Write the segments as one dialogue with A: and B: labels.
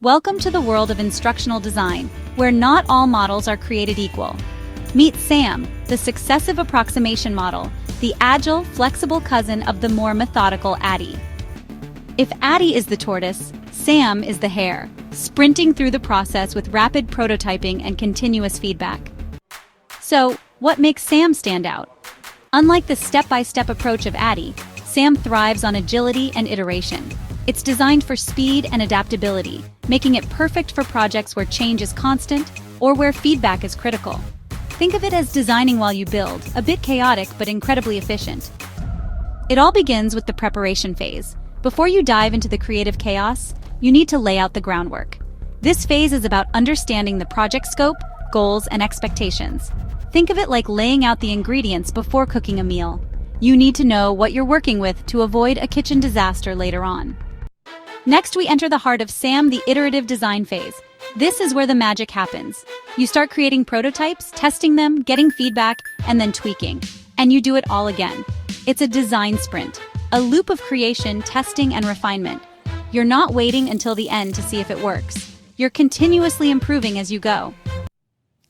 A: Welcome to the world of instructional design, where not all models are created equal. Meet SAM, the Successive Approximation Model, the agile, flexible cousin of the more methodical ADDIE. If ADDIE is the tortoise, SAM is the hare, sprinting through the process with rapid prototyping and continuous feedback. So, what makes SAM stand out? Unlike the step-by-step approach of ADDIE, SAM thrives on agility and iteration. It's designed for speed and adaptability, making it perfect for projects where change is constant or where feedback is critical. Think of it as designing while you build, a bit chaotic but incredibly efficient. It all begins with the preparation phase. Before you dive into the creative chaos, you need to lay out the groundwork. This phase is about understanding the project scope, goals, and expectations. Think of it like laying out the ingredients before cooking a meal. You need to know what you're working with to avoid a kitchen disaster later on. Next, we enter the heart of SAM, the Iterative Design Phase. This is where the magic happens. You start creating prototypes, testing them, getting feedback, and then tweaking. And you do it all again. It's a design sprint, a loop of creation, testing, and refinement. You're not waiting until the end to see if it works. You're continuously improving as you go.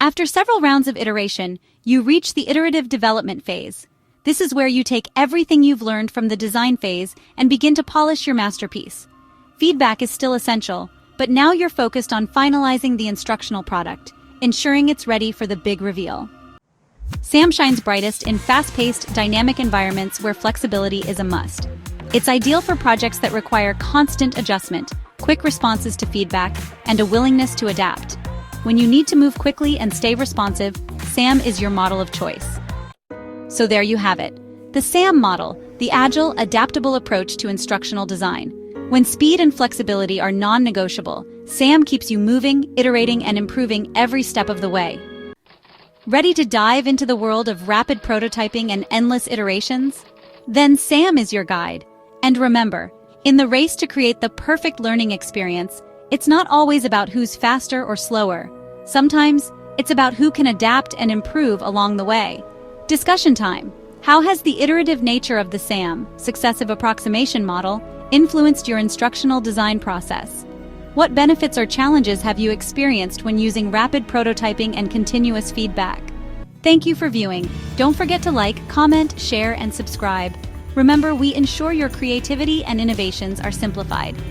A: After several rounds of iteration, you reach the Iterative Development Phase. This is where you take everything you've learned from the design phase and begin to polish your masterpiece. Feedback is still essential, but now you're focused on finalizing the instructional product, ensuring it's ready for the big reveal. SAM shines brightest in fast-paced, dynamic environments where flexibility is a must. It's ideal for projects that require constant adjustment, quick responses to feedback, and a willingness to adapt. When you need to move quickly and stay responsive, SAM is your model of choice. So there you have it, the SAM model, the agile, adaptable approach to instructional design. When speed and flexibility are non-negotiable, SAM keeps you moving, iterating, and improving every step of the way. Ready to dive into the world of rapid prototyping and endless iterations? Then SAM is your guide. And remember, in the race to create the perfect learning experience, it's not always about who's faster or slower. Sometimes, it's about who can adapt and improve along the way. Discussion time. How has the iterative nature of the SAM, Successive Approximation Model, influenced your instructional design process? What benefits or challenges have you experienced when using rapid prototyping and continuous feedback? Thank you for viewing. Don't forget to like, comment, share, and subscribe. Remember, we ensure your creativity and innovations are simplified.